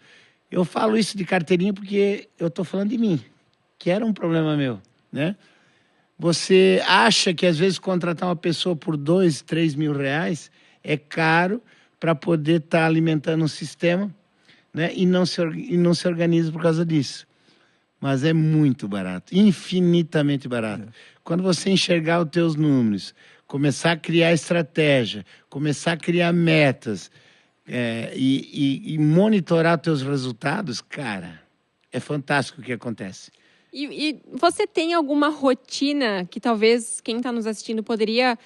Eu falo isso de carteirinha porque eu estou falando de mim, que era um problema meu, né? Você acha que, às vezes, contratar uma pessoa por 2, 3 mil reais é caro para poder estar alimentando um sistema, né? E não se organiza por causa disso. Mas é muito barato, infinitamente barato. Quando você enxergar os teus números, começar a criar estratégia, começar a criar metas e monitorar os teus resultados, cara, é fantástico o que acontece. E você tem alguma rotina que talvez quem está nos assistindo poderia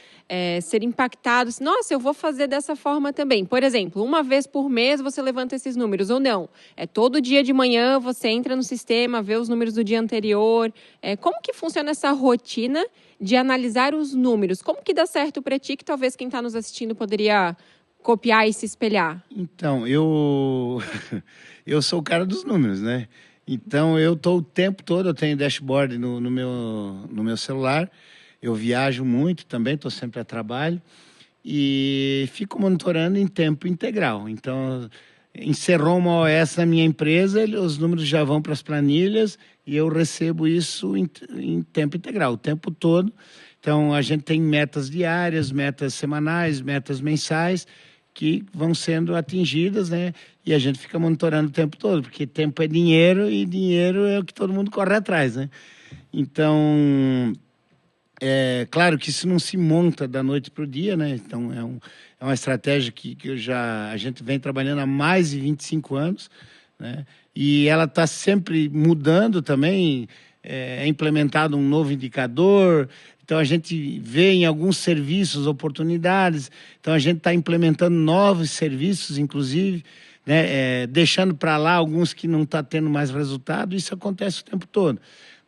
ser impactado? Nossa, eu vou fazer dessa forma também. Por exemplo, uma vez por mês você levanta esses números, ou não? Todo dia de manhã você entra no sistema, vê os números do dia anterior. Como que funciona essa rotina de analisar os números? Como que dá certo para ti, que talvez quem está nos assistindo poderia copiar e se espelhar? Então, eu sou o cara dos números, né? Então, eu estou o tempo todo, eu tenho dashboard no meu celular, eu viajo muito também, estou sempre a trabalho, e fico monitorando em tempo integral. Então, encerrou uma OS na minha empresa, os números já vão para as planilhas e eu recebo isso em tempo integral, o tempo todo. Então, a gente tem metas diárias, metas semanais, metas mensais, que vão sendo atingidas, né? E a gente fica monitorando o tempo todo, porque tempo é dinheiro e dinheiro é o que todo mundo corre atrás, né? Então, claro que isso não se monta da noite para o dia, né? Então, é uma estratégia que a gente vem trabalhando há mais de 25 anos, né? E ela está sempre mudando também, é implementado um novo indicador. Então, a gente vê em alguns serviços oportunidades. Então, a gente está implementando novos serviços, inclusive, né? Deixando para lá alguns que não estão tendo mais resultado. Isso acontece o tempo todo.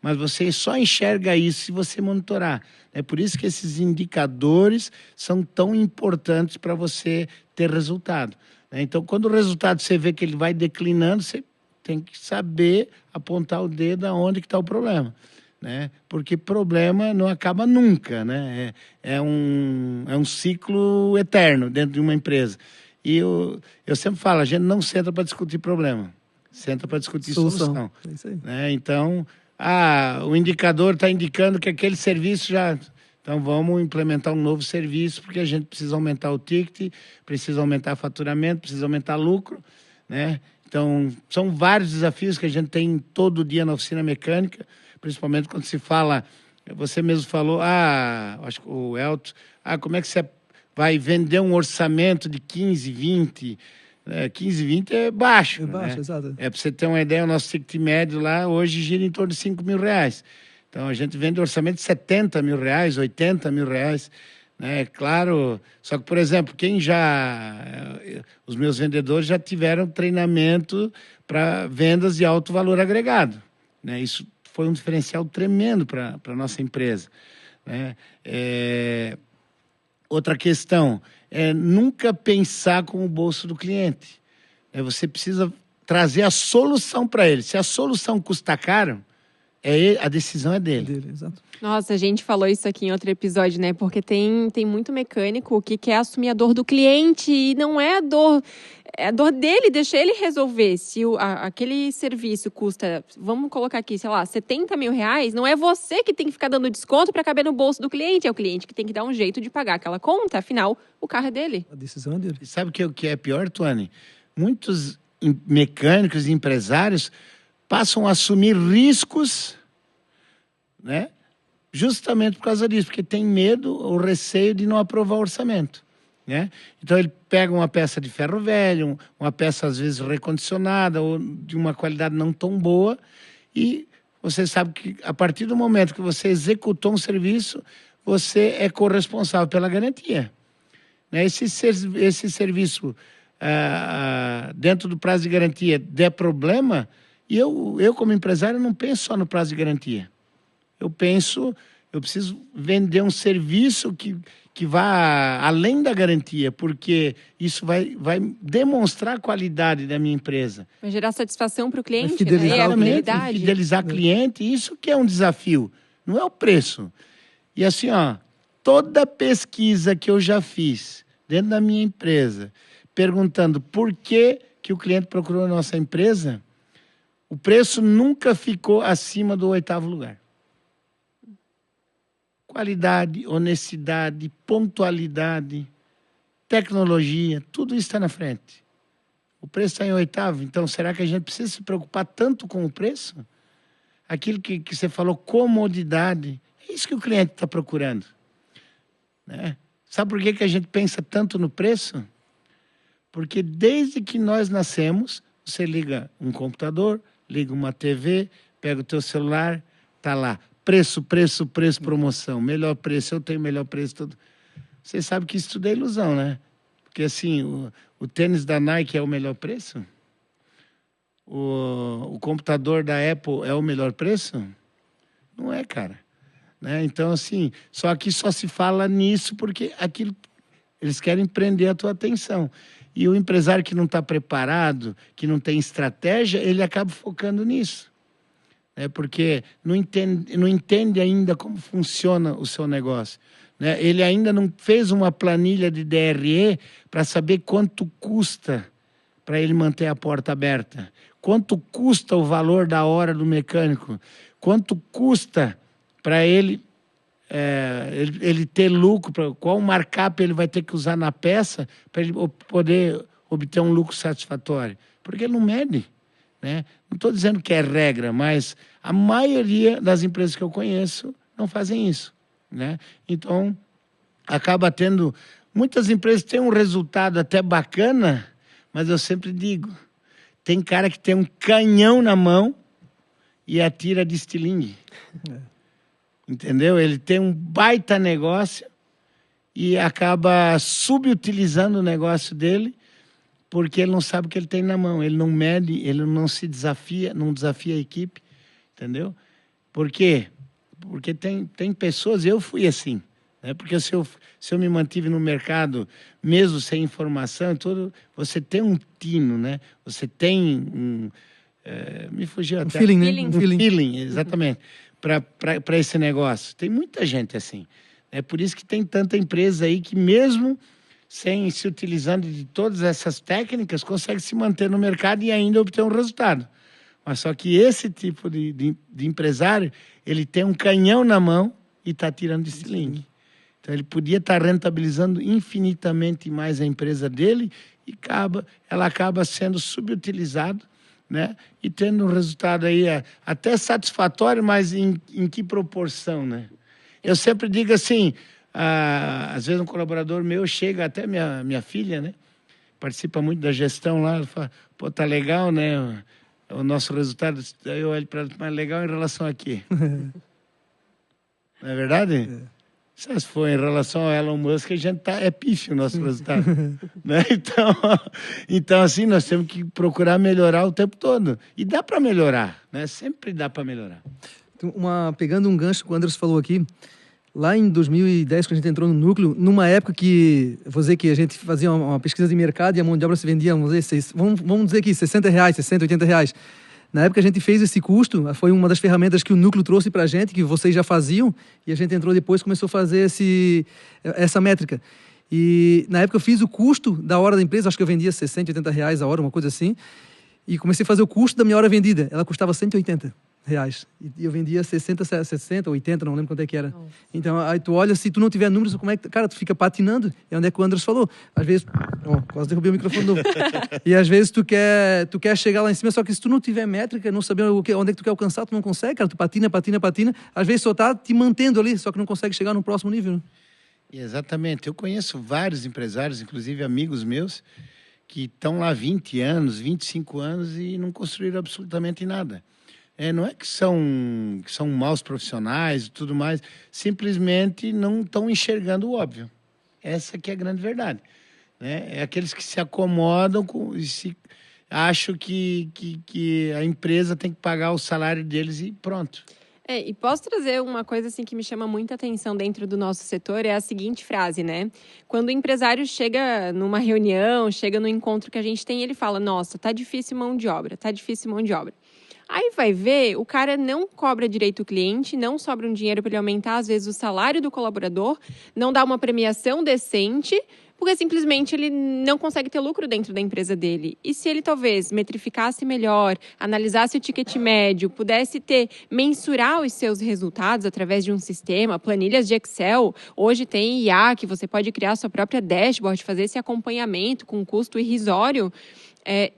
Mas você só enxerga isso se você monitorar. É por isso que esses indicadores são tão importantes para você ter resultado, né? Então, quando o resultado você vê que ele vai declinando, você tem que saber apontar o dedo aonde que está o problema, né? Porque problema não acaba nunca, né? É um ciclo eterno dentro de uma empresa. E eu sempre falo, a gente não senta para discutir problema, senta para discutir solução. É isso aí. Né? Então, o indicador está indicando que aquele serviço já... Então, vamos implementar um novo serviço, porque a gente precisa aumentar o ticket, precisa aumentar o faturamento, precisa aumentar o lucro, né? Então, são vários desafios que a gente tem todo dia na oficina mecânica, principalmente quando se fala, você mesmo falou, acho que o Elton, como é que você vai vender um orçamento de 15, 20? 15, 20 é baixo. É baixo, né? exato. Para você ter uma ideia, o nosso ticket médio lá hoje gira em torno de 5 mil reais. Então, a gente vende orçamento de 70 mil reais, 80 mil reais. Né? Claro, só que, por exemplo, os meus vendedores já tiveram treinamento para vendas de alto valor agregado, né? Isso foi um diferencial tremendo para a nossa empresa, né? Outra questão é nunca pensar com o bolso do cliente. Você precisa trazer a solução para ele. Se a solução custa caro, a decisão é dele. Exato. Nossa, a gente falou isso aqui em outro episódio, né? Porque tem muito mecânico que quer assumir a dor do cliente e não é a dor dele, deixa ele resolver. Se aquele serviço custa, vamos colocar aqui, sei lá, 70 mil reais, não é você que tem que ficar dando desconto para caber no bolso do cliente, é o cliente que tem que dar um jeito de pagar aquela conta, afinal, o carro é dele. A decisão é dele. E sabe o que é pior, Tuane? Muitos mecânicos e empresários passam a assumir riscos, né? Justamente por causa disso, porque tem medo ou receio de não aprovar o orçamento, né? Então ele pega uma peça de ferro velho, uma peça às vezes recondicionada ou de uma qualidade não tão boa, e você sabe que a partir do momento que você executou um serviço, você é corresponsável pela garantia, né? Esse serviço dentro do prazo de garantia der problema, e eu como empresário não penso só no prazo de garantia. Eu preciso vender um serviço que vá além da garantia, porque isso vai demonstrar a qualidade da minha empresa. Vai gerar satisfação para o cliente, fidelizar né? o cliente. Fidelizar o cliente, isso que é um desafio, não é o preço. E assim, toda pesquisa que eu já fiz dentro da minha empresa, perguntando por que o cliente procurou a nossa empresa, o preço nunca ficou acima do 8º lugar. Qualidade, honestidade, pontualidade, tecnologia, tudo isso está na frente. O preço está em 8º, então será que a gente precisa se preocupar tanto com o preço? Aquilo que você falou, comodidade, é isso que o cliente está procurando, né? Sabe por que a gente pensa tanto no preço? Porque desde que nós nascemos, você liga um computador, liga uma TV, pega o teu celular, tá lá. Preço, promoção. Melhor preço, eu tenho melhor preço. Tudo. Você sabe que isso tudo é ilusão, né? Porque assim, o tênis da Nike é o melhor preço? O computador da Apple é o melhor preço? Não é, cara. Né? Então, assim, só que só se fala nisso porque aquilo eles querem prender a tua atenção. E o empresário que não está preparado, que não tem estratégia, ele acaba focando nisso. Porque não entende ainda como funciona o seu negócio. Né? Ele ainda não fez uma planilha de DRE para saber quanto custa para ele manter a porta aberta. Quanto custa o valor da hora do mecânico. Quanto custa para ele ter lucro, qual markup ele vai ter que usar na peça para ele poder obter um lucro satisfatório. Porque ele não mede. Né? Não estou dizendo que é regra, mas a maioria das empresas que eu conheço não fazem isso. Né? Então, acaba tendo... Muitas empresas têm um resultado até bacana, mas eu sempre digo, tem cara que tem um canhão na mão e atira de estilingue. Entendeu? Ele tem um baita negócio e acaba subutilizando o negócio dele porque ele não sabe o que ele tem na mão, ele não mede, ele não se desafia, não desafia a equipe, entendeu? Por quê? Porque tem pessoas, eu fui assim, né? Porque se eu me mantive no mercado, mesmo sem informação, tudo, você tem um tino, né? Você tem me fugiu até. Um feeling, né? Feeling. Um feeling. Feeling, exatamente, para esse negócio. Tem muita gente assim. É por isso que tem tanta empresa aí que mesmo sem se utilizando de todas essas técnicas, consegue se manter no mercado e ainda obter um resultado. Mas só que esse tipo de empresário, ele tem um canhão na mão e está tirando de estilingue. Então, ele podia estar rentabilizando infinitamente mais a empresa dele e ela acaba sendo subutilizada, né? E tendo um resultado aí até satisfatório, mas em que proporção, né? Eu sempre digo assim... às vezes um colaborador meu chega, até minha filha, né? Participa muito da gestão lá, ela fala, pô, tá legal, né? O nosso resultado. Aí eu olho para ela, mas legal em relação a quê? Não é verdade? Se for em relação a Elon Musk, a gente é pífio o nosso resultado. Né? Então, assim, nós temos que procurar melhorar o tempo todo. E dá para melhorar, né? Sempre dá para melhorar. Pegando um gancho que o Anderson falou aqui, lá em 2010, quando a gente entrou no núcleo, numa época que, vou dizer que a gente fazia uma pesquisa de mercado e a mão de obra se vendia, vamos dizer aqui, R$60, R$60, R$80. Na época a gente fez esse custo, foi uma das ferramentas que o núcleo trouxe para a gente, que vocês já faziam, e a gente entrou depois e começou a fazer essa métrica. E na época eu fiz o custo da hora da empresa, acho que eu vendia R$60, R$80 a hora, uma coisa assim, e comecei a fazer o custo da minha hora vendida. Ela custava R$180. E eu vendia 60, 80, não lembro quanto é que era. Nossa. Então, aí tu olha, se tu não tiver números, como é que... Cara, tu fica patinando. É onde é que o Andres falou. Às vezes... quase derrubei o microfone novo. E às vezes tu quer chegar lá em cima, só que se tu não tiver métrica, não saber onde é que tu quer alcançar, tu não consegue, cara. Tu patina. Às vezes só tá te mantendo ali, só que não consegue chegar no próximo nível. Né? Exatamente. Eu conheço vários empresários, inclusive amigos meus, que estão lá 20 anos, 25 anos e não construíram absolutamente nada. Não é que são maus profissionais e tudo mais, simplesmente não estão enxergando o óbvio. Essa que é a grande verdade. Né? É aqueles que se acomodam e acham que a empresa tem que pagar o salário deles e pronto. E posso trazer uma coisa assim que me chama muita atenção dentro do nosso setor, é a seguinte frase, né? Quando o empresário chega numa reunião, chega no encontro que a gente tem, ele fala, nossa, tá difícil mão de obra. Aí vai ver, o cara não cobra direito o cliente, não sobra um dinheiro para ele aumentar, às vezes, o salário do colaborador, não dá uma premiação decente, porque simplesmente ele não consegue ter lucro dentro da empresa dele. E se ele talvez metrificasse melhor, analisasse o ticket médio, pudesse mensurar os seus resultados através de um sistema, planilhas de Excel, hoje tem IA, que você pode criar sua própria dashboard, fazer esse acompanhamento com custo irrisório,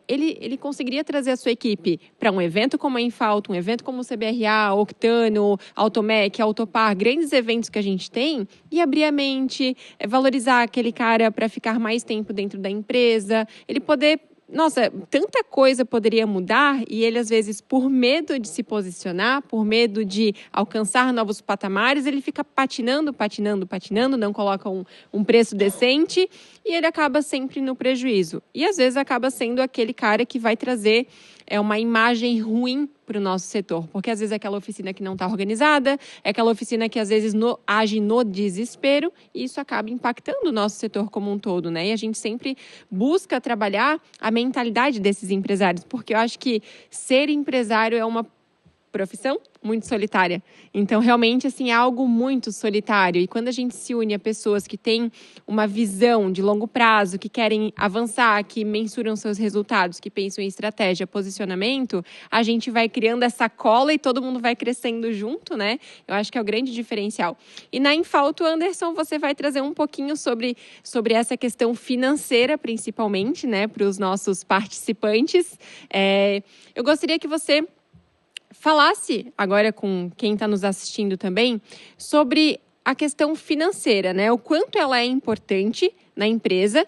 ele conseguiria trazer a sua equipe para um evento como a Infalto, um evento como o CBRA, Octano, Automec, Autopar, grandes eventos que a gente tem, e abrir a mente, valorizar aquele cara para ficar mais tempo dentro da empresa, ele poder... Nossa, tanta coisa poderia mudar e ele, às vezes, por medo de se posicionar, por medo de alcançar novos patamares, ele fica patinando, não coloca um preço decente e ele acaba sempre no prejuízo. E, às vezes, acaba sendo aquele cara que vai trazer uma imagem ruim para o nosso setor, porque às vezes é aquela oficina que não está organizada, é aquela oficina que às vezes age no desespero e isso acaba impactando o nosso setor como um todo, né? E a gente sempre busca trabalhar a mentalidade desses empresários, porque eu acho que ser empresário é uma profissão muito solitária. Então, realmente, assim, é algo muito solitário. E quando a gente se une a pessoas que têm uma visão de longo prazo, que querem avançar, que mensuram seus resultados, que pensam em estratégia, posicionamento, a gente vai criando essa cola e todo mundo vai crescendo junto, né? Eu acho que é o grande diferencial. E na Infalto, Anderson, você vai trazer um pouquinho sobre essa questão financeira, principalmente, né, para os nossos participantes. Eu gostaria que você falasse agora com quem está nos assistindo também sobre a questão financeira, né? O quanto ela é importante na empresa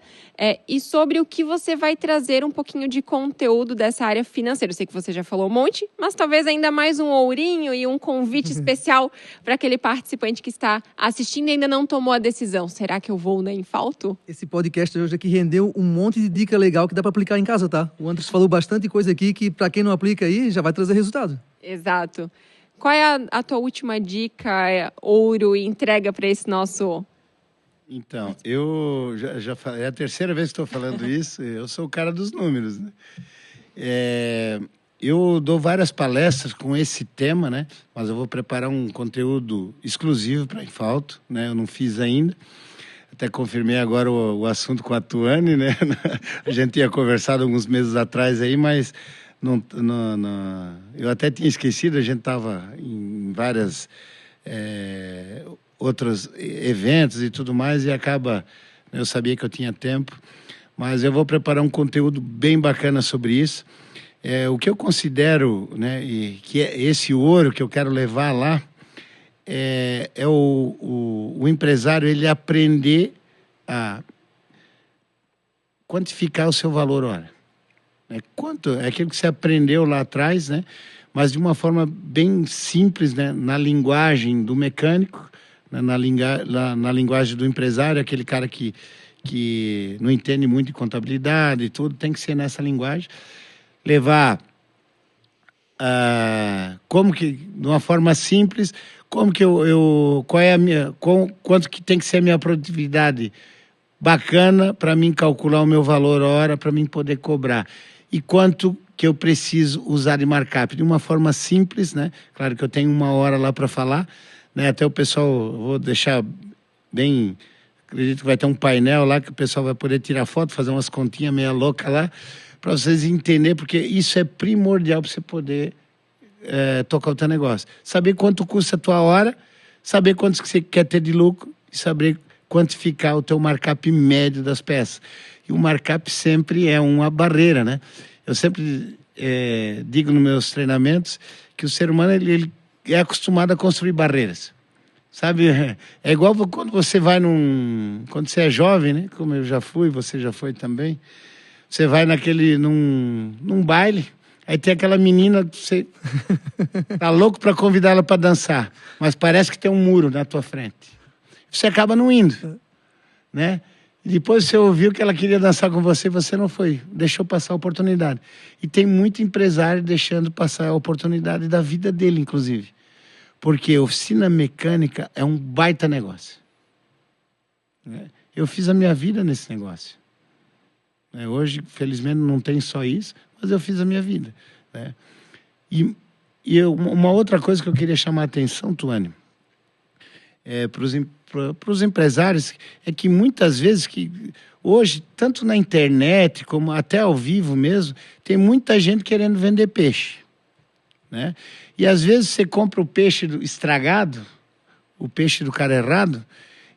e sobre o que você vai trazer um pouquinho de conteúdo dessa área financeira. Eu sei que você já falou um monte, mas talvez ainda mais um ourinho e um convite especial para aquele participante que está assistindo e ainda não tomou a decisão. Será que eu vou na Infalto? Esse podcast hoje aqui rendeu um monte de dica legal que dá para aplicar em casa, tá? O Anderson falou bastante coisa aqui que para quem não aplica aí já vai trazer resultado. Exato. Qual é a tua última dica, ouro e entrega para esse nosso... Então, eu já falei, é a terceira vez que estou falando isso, eu sou o cara dos números, né? Eu dou várias palestras com esse tema, né? Mas eu vou preparar um conteúdo exclusivo para a Infalto, né? Eu não fiz ainda. Até confirmei agora o assunto com a Tuane, né? A gente tinha conversado alguns meses atrás aí, mas eu até tinha esquecido, a gente estava em várias... outros eventos e tudo mais, e eu sabia que eu tinha tempo, mas eu vou preparar um conteúdo bem bacana sobre isso. O que eu considero, né, que é esse ouro que eu quero levar lá, o empresário ele aprender a quantificar o seu valor hora. Quanto é aquilo que você aprendeu lá atrás, né, mas de uma forma bem simples, né, na linguagem do mecânico, na linguagem do empresário, aquele cara que não entende muito de contabilidade e tudo, tem que ser nessa linguagem. Levar, de uma forma simples, Como que qual é a minha, quanto que tem que ser a minha produtividade bacana para mim calcular o meu valor hora, para mim poder cobrar. E quanto que eu preciso usar de markup. De uma forma simples, né? Claro que eu tenho 1 hora lá para falar, né? Até o pessoal, vou deixar bem... Acredito que vai ter um painel lá que o pessoal vai poder tirar foto, fazer umas continhas meia louca lá, para vocês entenderem, porque isso é primordial para você poder tocar o teu negócio. Saber quanto custa a tua hora, saber quanto que você quer ter de lucro e saber quantificar o teu markup médio das peças. E o markup sempre é uma barreira, né? Eu sempre digo nos meus treinamentos que o ser humano ele é acostumado a construir barreiras. Sabe, é igual quando você vai quando você é jovem, né? Como eu já fui, você já foi também. Você vai num baile, aí tem aquela menina, você tá louco para convidar ela para dançar, mas parece que tem um muro na tua frente. Você acaba não indo, né? E depois você ouviu que ela queria dançar com você, você não foi, deixou passar a oportunidade. E tem muito empresário deixando passar a oportunidade da vida dele, inclusive. Porque oficina mecânica é um baita negócio. Eu fiz a minha vida nesse negócio. Hoje, felizmente, não tem só isso, mas eu fiz a minha vida. E uma outra coisa que eu queria chamar a atenção, Tuane, para os empresários, é que muitas vezes, hoje, tanto na internet como até ao vivo mesmo, tem muita gente querendo vender peixe. Né? E às vezes você compra o peixe estragado, o peixe do cara errado,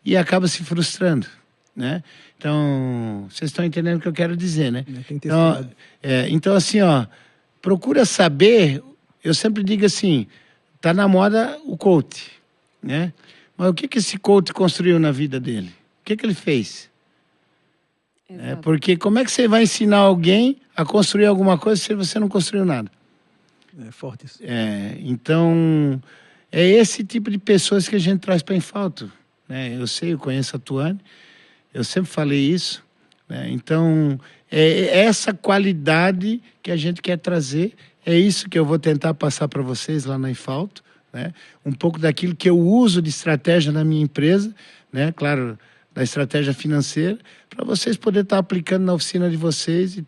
e acaba se frustrando, né? Então, vocês estão entendendo o que eu quero dizer, né? Então assim, procura saber, eu sempre digo assim, tá na moda o coach, né? Mas o que esse coach construiu na vida dele? O que ele fez? Porque como é que você vai ensinar alguém a construir alguma coisa se você não construiu nada? É forte isso. Então, é esse tipo de pessoas que a gente traz para Infalto. Né? Eu conheço a Tuane, eu sempre falei isso. Né? Então, é essa qualidade que a gente quer trazer, é isso que eu vou tentar passar para vocês lá na Infalto. Né? Um pouco daquilo que eu uso de estratégia na minha empresa, né? Claro, da estratégia financeira, para vocês poderem estar aplicando na oficina de vocês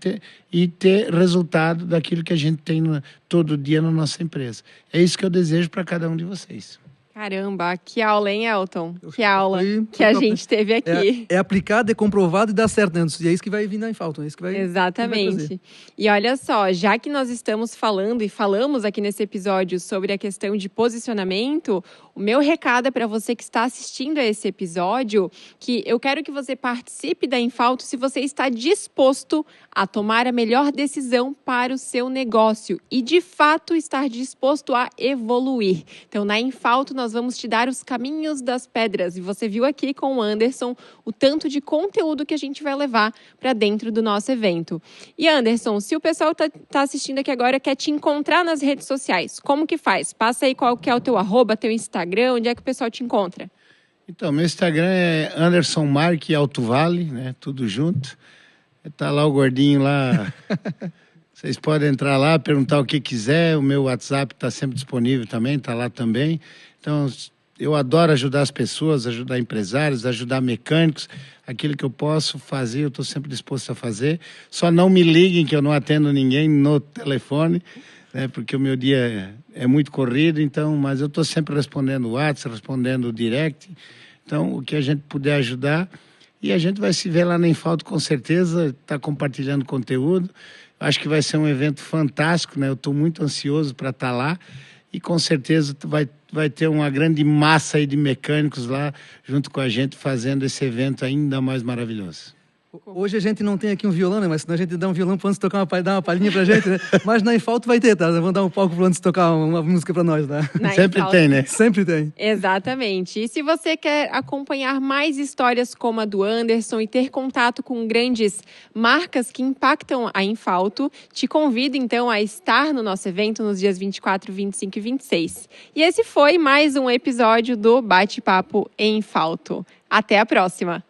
e ter resultado daquilo que a gente tem todo dia na nossa empresa. É isso que eu desejo para cada um de vocês. Caramba, que aula, hein, Elton? Que aula que a gente teve aqui. É aplicado, é comprovado e dá certo, né? E é isso que vai vir na Infalto, é isso que vai... Exatamente. E olha só, já que nós estamos falando e falamos aqui nesse episódio sobre a questão de posicionamento, o meu recado é para você que está assistindo a esse episódio, que eu quero que você participe da Infalto se você está disposto a tomar a melhor decisão para o seu negócio e, de fato, estar disposto a evoluir. Então, na Infalto, nós vamos te dar os caminhos das pedras. E você viu aqui com o Anderson o tanto de conteúdo que a gente vai levar para dentro do nosso evento. E, Anderson, se o pessoal tá assistindo aqui agora quer te encontrar nas redes sociais, como que faz? Passa aí qual que é o teu @, teu Instagram, onde é que o pessoal te encontra? Então, meu Instagram é Anderson Marque Alto Vale, né? Tudo junto. Tá lá o gordinho lá. Vocês podem entrar lá, perguntar o que quiser. O meu WhatsApp está sempre disponível também, está lá também. Então, eu adoro ajudar as pessoas, ajudar empresários, ajudar mecânicos. Aquilo que eu posso fazer, eu estou sempre disposto a fazer. Só não me liguem que eu não atendo ninguém no telefone, né, porque o meu dia é muito corrido, então, mas eu estou sempre respondendo o WhatsApp, respondendo o direct. Então, o que a gente puder ajudar. E a gente vai se ver lá na Infalto, com certeza, está compartilhando conteúdo. Acho que vai ser um evento fantástico, né? Eu estou muito ansioso para estar lá. E com certeza vai ter uma grande massa aí de mecânicos lá junto com a gente fazendo esse evento ainda mais maravilhoso. Hoje a gente não tem aqui um violão, né? Mas senão a gente dá um violão para o Anderson tocar dar uma palhinha pra gente, né? Mas na Infalto vai ter, tá? Vamos dar um palco pro Anderson tocar uma música para nós, tá? Sempre tem, né? Sempre tem. Exatamente. E se você quer acompanhar mais histórias como a do Anderson e ter contato com grandes marcas que impactam a Infalto, te convido então a estar no nosso evento nos dias 24, 25 e 26. E esse foi mais um episódio do Bate-Papo em Infalto. Até a próxima!